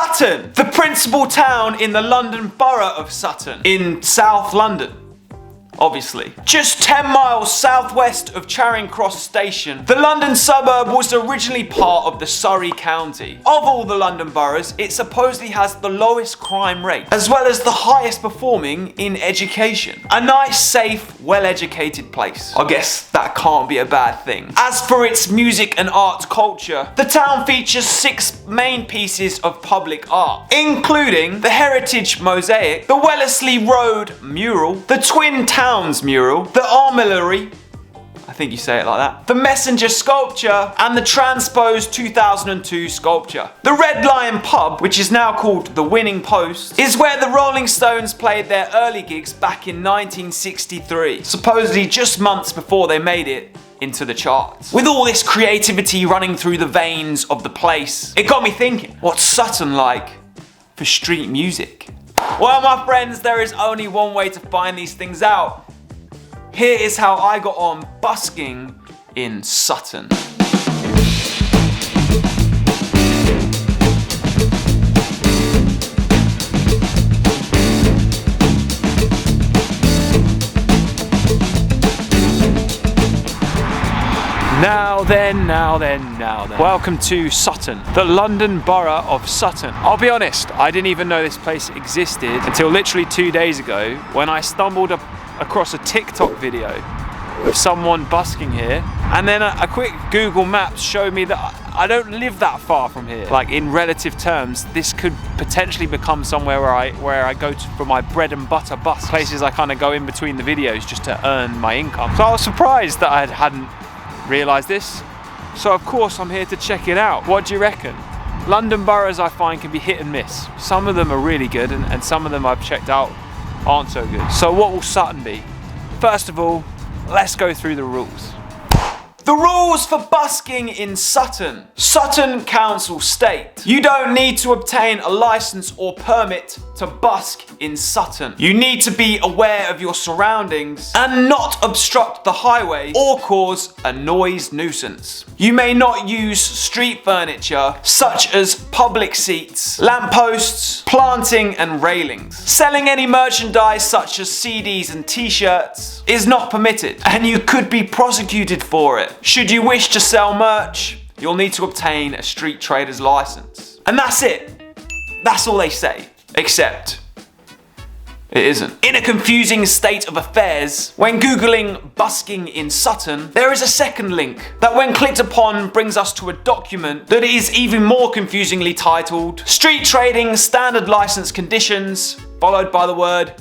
Sutton, the principal town in the London Borough of Sutton, in South London. Obviously. Just 10 miles southwest of Charing Cross Station, the London suburb was originally part of the Surrey County. Of all the London boroughs, it supposedly has the lowest crime rate, as well as the highest performing in education. A nice, safe, well-educated place. I guess that can't be a bad thing. As for its music and art culture, the town features 6 main pieces of public art, including the Heritage Mosaic, the Wellesley Road mural, the Twin Towns mural, the Armillary, I think you say it like that, the Messenger sculpture, and the Transposed 2002 sculpture. The Red Lion pub, which is now called the Winning Post, is where the Rolling Stones played their early gigs back in 1963, supposedly just months before they made it into the charts. With all this creativity running through the veins of the place, it got me thinking, what's Sutton like for street music? Well, my friends, there is only one way to find these things out. Here is how I got on busking in Sutton. Now then. Welcome to Sutton, the London Borough of Sutton. I'll be honest, I didn't even know this place existed until literally 2 days ago when I stumbled across a TikTok video of someone busking here, and then a quick Google Maps showed me that I don't live that far from here. Like, in relative terms, this could potentially become somewhere where I go to for my bread and butter bus. Places I kind of go in between the videos just to earn my income. So I was surprised that I hadn't realised this. So of course I'm here to check it out. What do you reckon? London boroughs I find can be hit and miss. Some of them are really good and some of them I've checked out aren't so good. So what will Sutton be? First of all, let's go through the rules. The rules for busking in Sutton. Sutton Council state: you don't need to obtain a license or permit to busk in Sutton. You need to be aware of your surroundings and not obstruct the highway or cause a noise nuisance. You may not use street furniture such as public seats, lampposts, planting and railings. Selling any merchandise such as CDs and t-shirts is not permitted, and you could be prosecuted for it. Should you wish to sell merch, you'll need to obtain a street trader's license. And that's it. That's all they say. Except it isn't. In a confusing state of affairs, when Googling busking in Sutton, there is a second link that when clicked upon brings us to a document that is even more confusingly titled Street Trading Standard License Conditions, followed by the word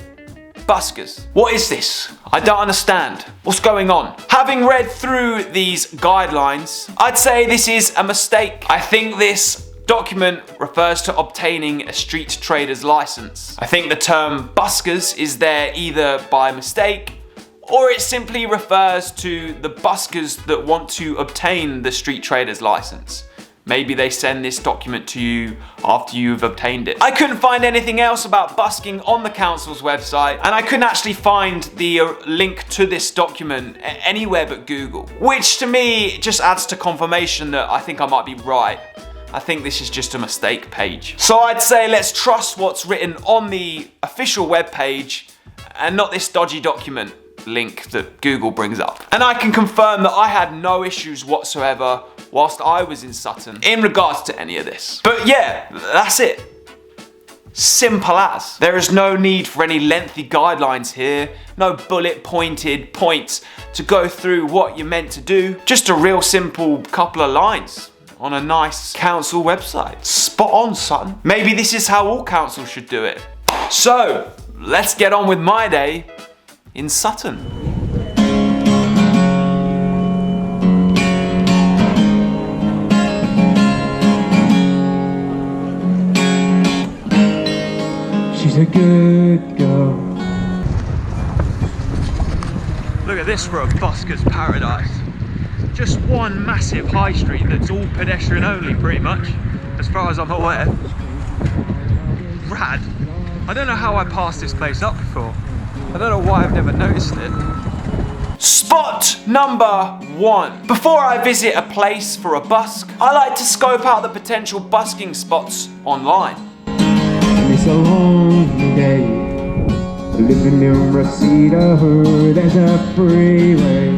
buskers. What is this? I don't understand. What's going on? Having read through these guidelines, I'd say this is a mistake. I think this document refers to obtaining a street trader's license. I think the term buskers is there either by mistake or it simply refers to the buskers that want to obtain the street trader's license. Maybe they send this document to you after you've obtained it. I couldn't find anything else about busking on the council's website, and I couldn't actually find the link to this document anywhere but Google, which to me just adds to confirmation that I think I might be right. I think this is just a mistake page. So I'd say let's trust what's written on the official webpage and not this dodgy document link that Google brings up. And I can confirm that I had no issues whatsoever whilst I was in Sutton in regards to any of this. But yeah, that's it. Simple as. There is no need for any lengthy guidelines here, no bullet pointed points to go through what you're meant to do. Just a real simple couple of lines on a nice council website. Spot on, Sutton. Maybe this is how all councils should do it. So, let's get on with my day in Sutton. She's a good girl. Look at this for a busker's paradise. Just one massive high street that's all pedestrian only pretty much, as far as I'm aware. Rad. I don't know how I passed this place up before. I don't know why I've never noticed it. Spot number 1. Before I visit a place for a busk, I like to scope out the potential busking spots online. It's a long day. Living in Reseda, there's a freeway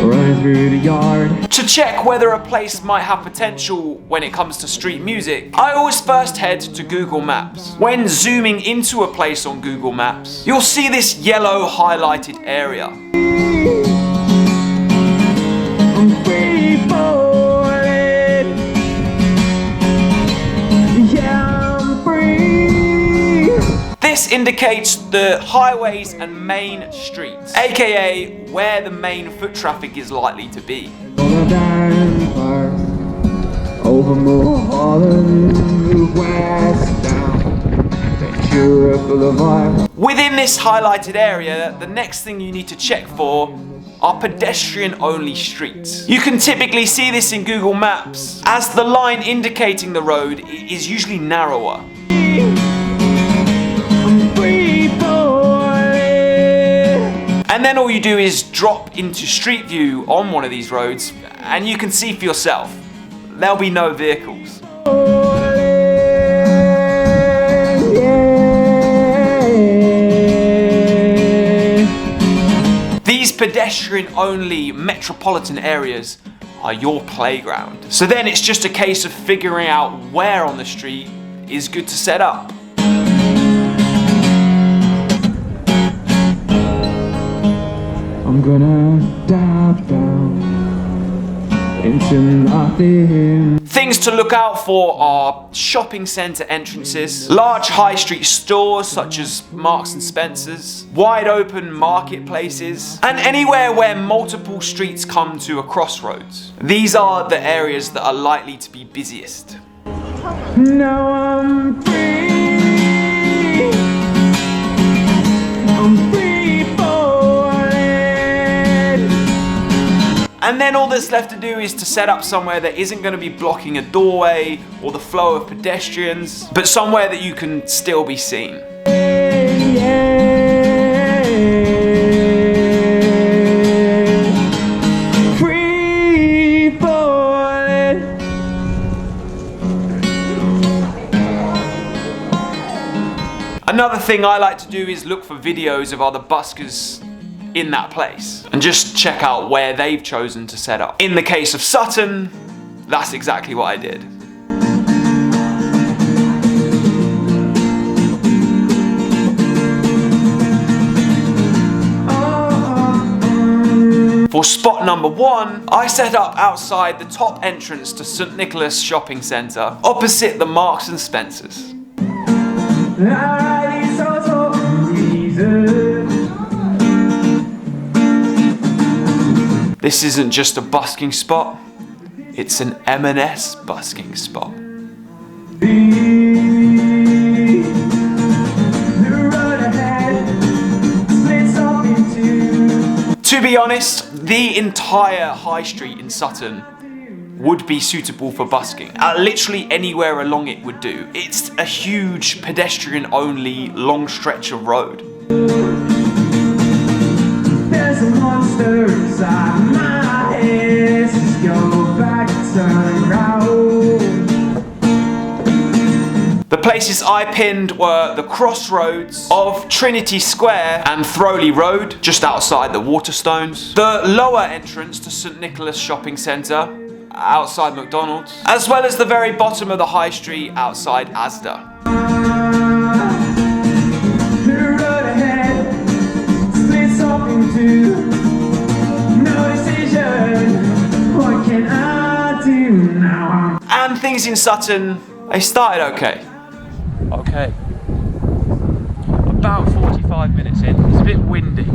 running through the yard. To check whether a place might have potential when it comes to street music, I always first head to Google Maps. When zooming into a place on Google Maps, you'll see this yellow highlighted area. I'm free falling. Yeah, I'm free. This indicates the highways and main streets, aka where the main foot traffic is likely to be. Over Mulholland, move west down Ventura Boulevard. Within this highlighted area, the next thing you need to check for are pedestrian-only streets. You can typically see this in Google Maps, as the line indicating the road is usually narrower. And then all you do is drop into street view on one of these roads, and you can see for yourself. There'll be no vehicles. These pedestrian-only metropolitan areas are your playground. So then it's just a case of figuring out where on the street is good to set up. I'm gonna dive down into nothing. Things to look out for are shopping centre entrances, large high street stores such as Marks and Spencer's, wide open marketplaces, and anywhere where multiple streets come to a crossroads. These are the areas that are likely to be busiest. Now I'm free. I'm free falling. And then all that's left to do is to set up somewhere that isn't going to be blocking a doorway or the flow of pedestrians, but somewhere that you can still be seen. Free falling. Another thing I like to do is look for videos of other buskers in that place and just check out where they've chosen to set up. In the case of Sutton, that's exactly what I did. For spot number 1, I set up outside the top entrance to St Nicholas Shopping Centre, opposite the Marks and Spencer's. This isn't just a busking spot, it's an M&S busking spot. To be honest, the entire high street in Sutton would be suitable for busking. Literally anywhere along it would do. It's a huge pedestrian-only long stretch of road. There's a monster inside my head. Just go back, turn around. The places I pinned were the crossroads of Trinity Square and Throwley Road, just outside the Waterstones, the lower entrance to St Nicholas Shopping Centre, outside McDonald's, as well as the very bottom of the high street outside Asda. And things in Sutton, they started okay. About 45 minutes in, it's a bit windy.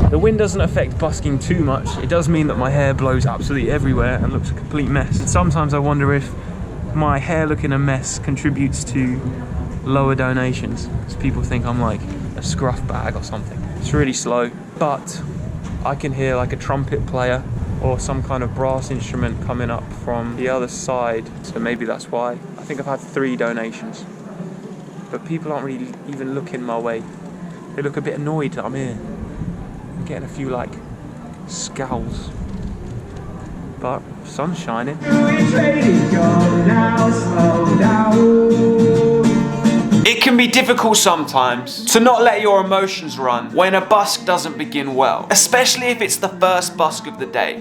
The wind doesn't affect busking too much. It does mean that my hair blows absolutely everywhere and looks a complete mess. And sometimes I wonder if my hair looking a mess contributes to lower donations, because people think I'm like a scruff bag or something. It's really slow, but I can hear like a trumpet player or some kind of brass instrument coming up from the other side, so maybe that's why. I think I've had 3 donations, but people aren't really even looking my way. They look a bit annoyed that I'm here. I'm getting a few like scowls, but sun's shining. It can be difficult sometimes to not let your emotions run when a busk doesn't begin well, especially if it's the first busk of the day.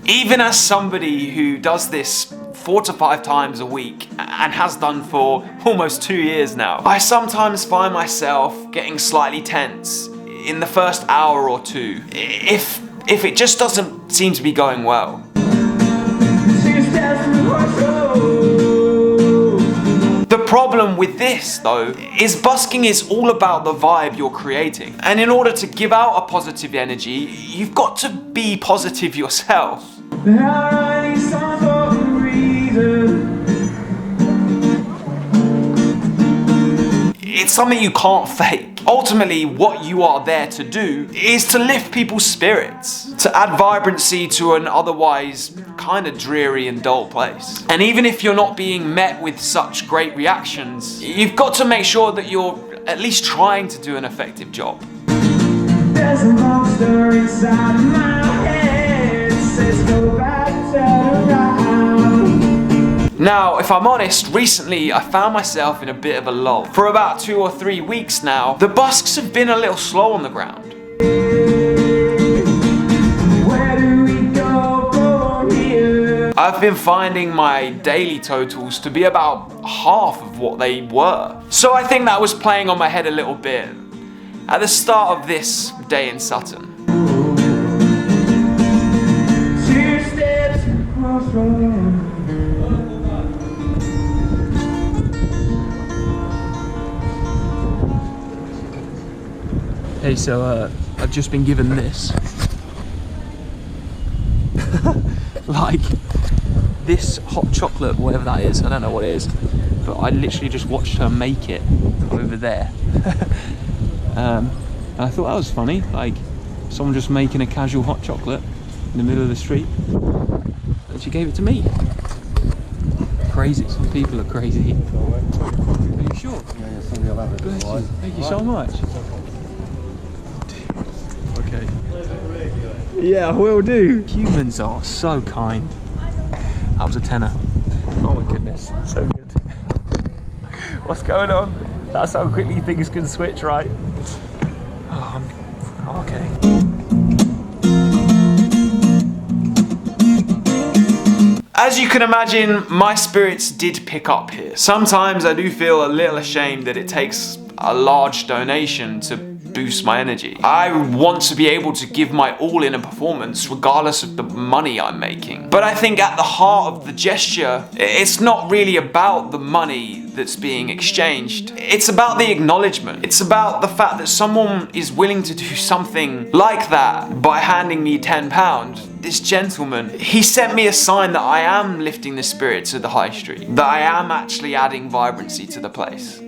Even as somebody who does this 4 to 5 times a week and has done for almost 2 years now, I sometimes find myself getting slightly tense in the first hour or two if it just doesn't seem to be going well. The problem with this, though, is busking is all about the vibe you're creating. And in order to give out a positive energy, you've got to be positive yourself. It's something you can't fake. Ultimately, what you are there to do is to lift people's spirits, to add vibrancy to an otherwise kind of dreary and dull place. And even if you're not being met with such great reactions, you've got to make sure that you're at least trying to do an effective job. There's a monster inside my head, says go back, turn around. Now, if I'm honest, recently I found myself in a bit of a lull. For about 2 or 3 weeks now, the busks have been a little slow on the ground. Where do we go from here? I've been finding my daily totals to be about half of what they were. So I think that was playing on my head a little bit at the start of this day in Sutton. 2 steps across the road. Hey, so I've just been given this. Like, this hot chocolate, whatever that is, I don't know what it is, but I literally just watched her make it over there. And I thought that was funny, like someone just making a casual hot chocolate in the middle of the street, and she gave it to me. Crazy, some people are crazy. Are you sure? Yeah, somebody will have it. Bless you. Thank you so much. Okay. Yeah, I will do. Humans are so kind. That was a tenner. Oh my goodness, so good. What's going on? That's how quickly things can switch, right? Oh, okay. As you can imagine, my spirits did pick up here. Sometimes I do feel a little ashamed that it takes a large donation to boost my energy. I want to be able to give my all in a performance regardless of the money I'm making. But I think at the heart of the gesture, it's not really about the money that's being exchanged. It's about the acknowledgement. It's about the fact that someone is willing to do something like that by handing me £10. This gentleman, he sent me a sign that I am lifting the spirits of the high street, that I am actually adding vibrancy to the place. And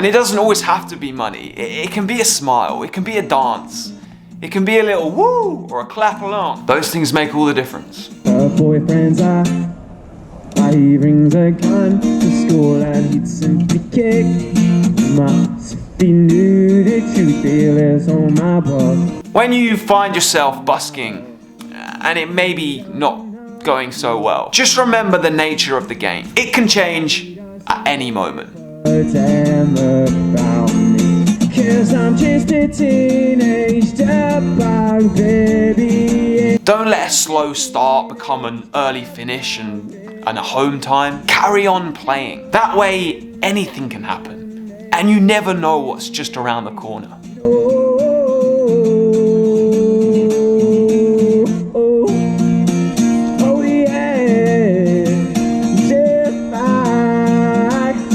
it doesn't always have to be money. It can be a smile, it can be a dance, it can be a little woo or a clap along. Those things make all the difference. Her boyfriend's he brings a gun to school and he'd simply kick. Must be new, the truth is on my butt. When you find yourself busking and it may be not going so well, just remember the nature of the game. It can change at any moment. Don't let a slow start become an early finish and a home time. Carry on playing. That way anything can happen. And you never know what's just around the corner.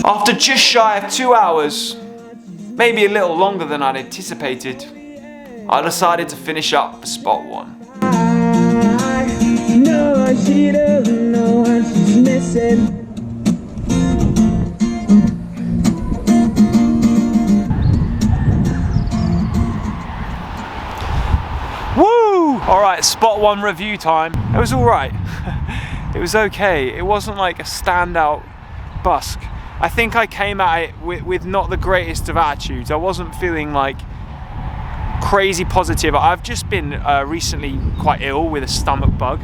After just shy of 2 hours, maybe a little longer than I'd anticipated, I decided to finish up for spot 1. No, she doesn't know what she's missing. Woo! All right, spot one review time. It was all right. It was okay. It wasn't like a standout busk. I think I came at it with not the greatest of attitudes. I wasn't feeling like crazy positive. I've just been recently quite ill with a stomach bug,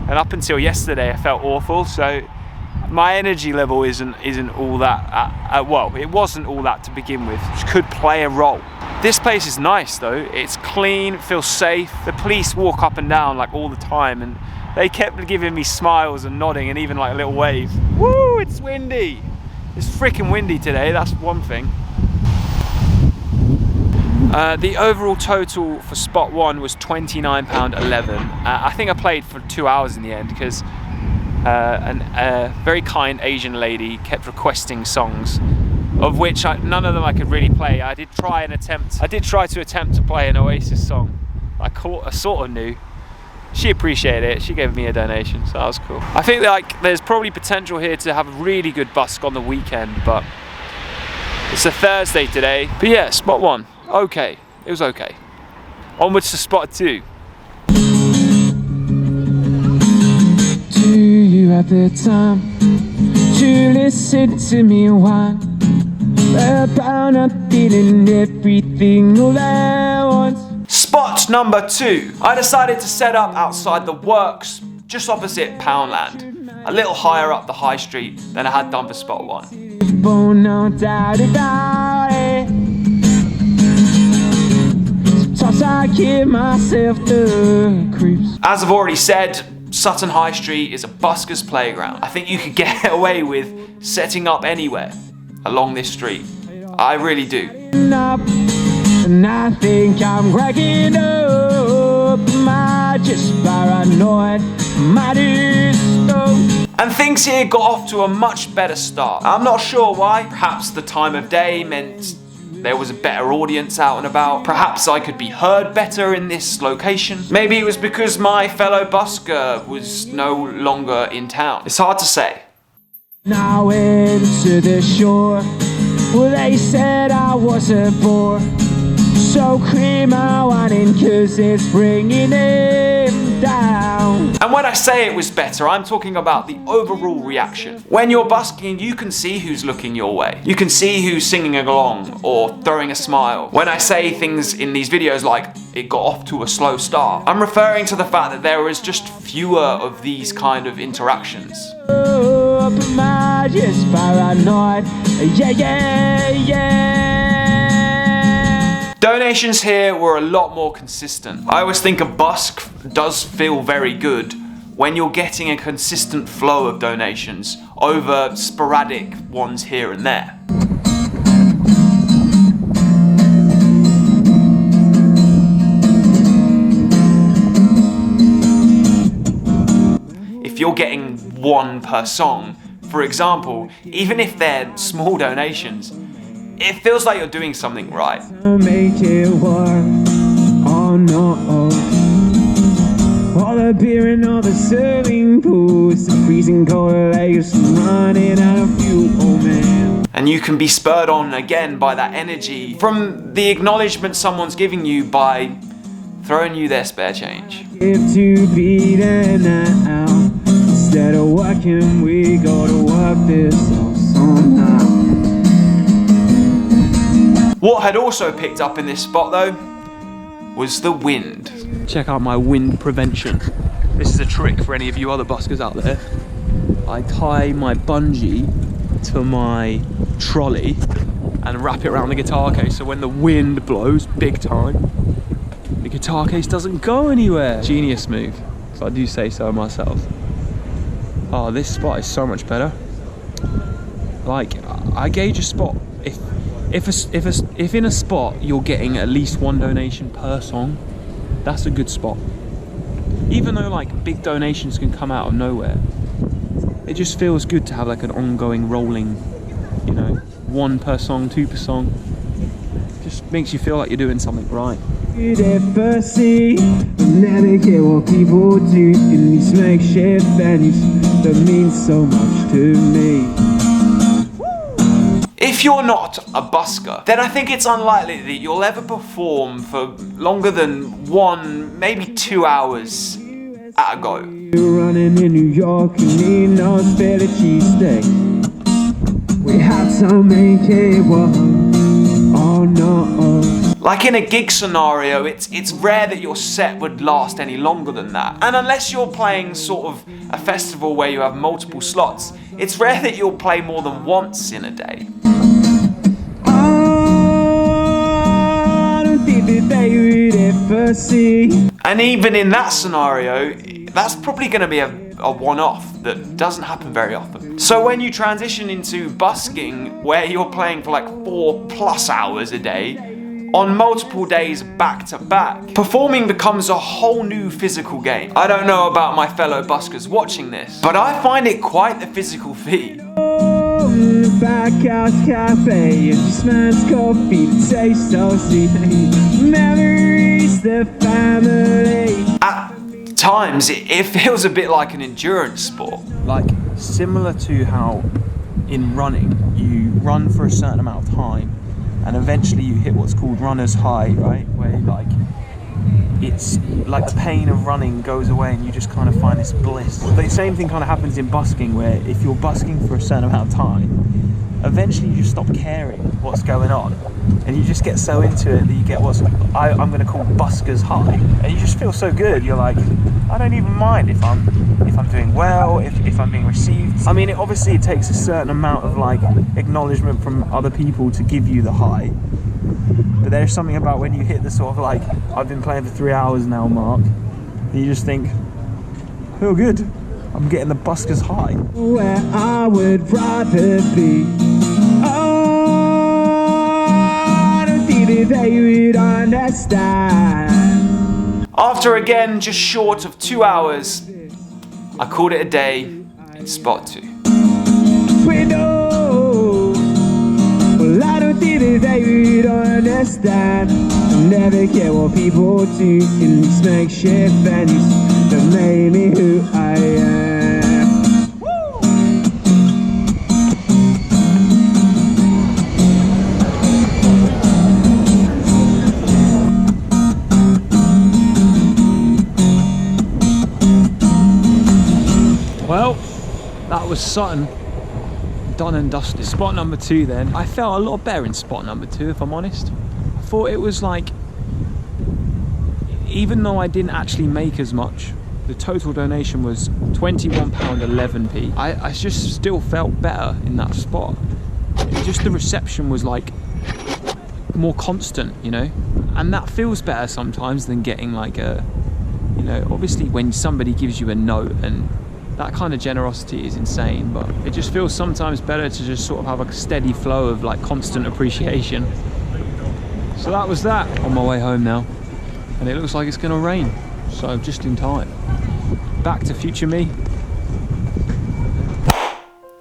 and up until yesterday I felt awful, so my energy level isn't all that, well, it wasn't all that to begin with, which could play a role. This place is nice though. It's clean, it feels safe. The police walk up and down like all the time, and they kept giving me smiles and nodding and even like a little wave. Woo, it's windy. It's freaking windy today, that's one thing. The overall total for spot one was £29.11. I think I played for 2 hours in the end because a very kind Asian lady kept requesting songs, of which none of them I could really play. I did try to attempt to play an Oasis song I sort of knew. She appreciated it. She gave me a donation, so that was cool. I think like there's probably potential here to have a really good busk on the weekend, but it's a Thursday today. But yeah, spot one, okay. It was okay. Onwards to spot two. Do you have the time to listen to me whine about not feeling everything all at once? Spot number two. I decided to set up outside the works, just opposite Poundland, a little higher up the high street than I had done for spot one. No doubt about it. Sometimes I give myself the creeps. As I've already said, Sutton High Street is a busker's playground. I think you could get away with setting up anywhere along this street. I really do. And I think I'm cracking up. Am I just paranoid? Might And things here got off to a much better start. I'm not sure why. Perhaps the time of day meant there was a better audience out and about. Perhaps I could be heard better in this location. Maybe it was because my fellow busker was no longer in town. It's hard to say. Now into the shore. Well, they said I wasn't bored. So cream my wine cause it's bringing him down. And when I say it was better, I'm talking about the overall reaction. When you're busking, you can see who's looking your way. You can see who's singing along or throwing a smile. When I say things in these videos like, it got off to a slow start, I'm referring to the fact that there was just fewer of these kind of interactions. Oh, am I just paranoid? Yeah. Donations here were a lot more consistent. I always think a busk does feel very good when you're getting a consistent flow of donations over sporadic ones here and there. If you're getting one per song, for example, even if they're small donations, it feels like you're doing something right. Make it work. Oh no. All the beer and all the swimming pools, the freezing cold lakes, running out of fuel, oh man. And you can be spurred on again by that energy from the acknowledgement someone's giving you by throwing you their spare change. If to be there now, instead of working, we go to work this off somehow. What had also picked up in this spot though was the wind. Check out my wind prevention. This is a trick for any of you other buskers out there. I tie my bungee to my trolley and wrap it around the guitar case, so when the wind blows big time, the guitar case doesn't go anywhere. Genius move, if I do say so myself. Oh, this spot is so much better. Like, I gauge a spot. If in a spot you're getting at least one donation per song, that's a good spot. Even though like big donations can come out of nowhere, it just feels good to have like an ongoing rolling, you know, one per song, two per song. Just makes you feel like you're doing something right. You'd ever see, never get what people do in these makeshift venues that mean so much to me. If If you're not a busker, then I think it's unlikely that you'll ever perform for longer than 1, maybe 2 hours at a go. You're running in New York and need no spare cheesesteak. We have to make it work. Oh no. Like in a gig scenario, it's rare that your set would last any longer than that. And unless you're playing sort of a festival where you have multiple slots, it's rare that you'll play more than once in a day. I don't think that they would ever see. And even in that scenario, that's probably going to be a one-off that doesn't happen very often. So when you transition into busking, where you're playing for like 4+ hours a day, on multiple days back to back, performing becomes a whole new physical game. I don't know about my fellow buskers watching this, but I find it quite the physical feat. Backhouse cafe and just man's coffee that tastes so sweet. Memories, the family. At times, it feels a bit like an endurance sport. Like, similar to how in running, you run for a certain amount of time, and eventually you hit what's called runner's high, right? Where like, it's like the pain of running goes away and you just kind of find this bliss. The same thing kind of happens in busking, where if you're busking for a certain amount of time, eventually you just stop caring what's going on, and you just get so into it that you get what I'm going to call busker's high, and you just feel so good. You're like, I don't even mind if I'm doing well, if I'm being received. I mean, obviously it takes a certain amount of like acknowledgement from other people to give you the high, but there's something about when you hit the sort of like, I've been playing for 3 hours now mark, and you just think, feel good, I'm getting the busker's high. Where I would rather be. Oh, I don't think that they would understand. After again just short of 2 hours, I called it a day in spot 2. We know. Well, I don't think that they would understand. I'll never care what people do in these makeshift venues that made me who I am. Well, that was Sutton, done and dusted. Spot number 2 then. I felt a lot better in spot number 2, if I'm honest. I thought it was like, even though I didn't actually make as much, the total donation was £21.11p. I just still felt better in that spot. Just the reception was like more constant, you know? And that feels better sometimes than getting like a, you know, obviously when somebody gives you a note, and that kind of generosity is insane, but it just feels sometimes better to just sort of have a steady flow of like constant appreciation. So that was that. On my way home now, and it looks like it's gonna rain, so just in time. Back to future me.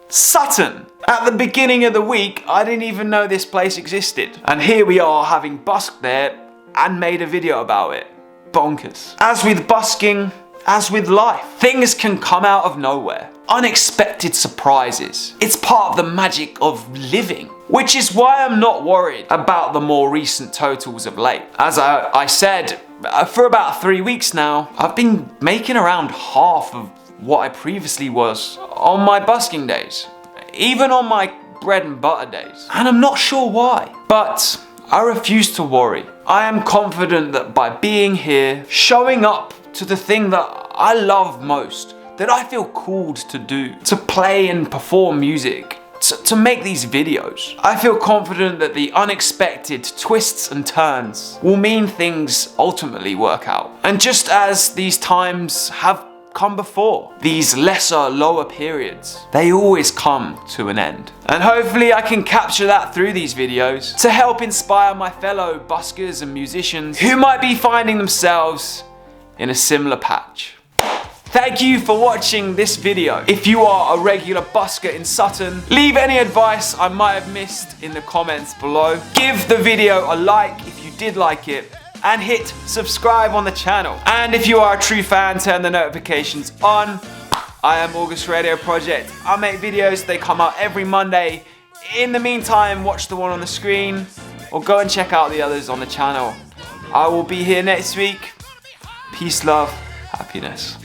Sutton! At the beginning of the week, I didn't even know this place existed. And here we are having busked there and made a video about it. Bonkers. As with busking, as with life, things can come out of nowhere. Unexpected surprises. It's part of the magic of living. Which is why I'm not worried about the more recent totals of late. As I said, for about 3 weeks now, I've been making around half of what I previously was on my busking days. Even on my bread and butter days. And I'm not sure why. But I refuse to worry. I am confident that by being here, showing up to the thing that I love most, that I feel called to do, to play and perform music, to make these videos, I feel confident that the unexpected twists and turns will mean things ultimately work out. And just as these times have come before, these lesser, lower periods, they always come to an end. And hopefully I can capture that through these videos to help inspire my fellow buskers and musicians who might be finding themselves in a similar patch. Thank you for watching this video. If you are a regular busker in Sutton, leave any advice I might have missed in the comments below. Give the video a like if you did like it, and hit subscribe on the channel. And if you are a true fan, turn the notifications on. I am August Radio Project. I make videos, they come out every Monday. In the meantime, watch the one on the screen or go and check out the others on the channel. I will be here next week. Peace, love, happiness.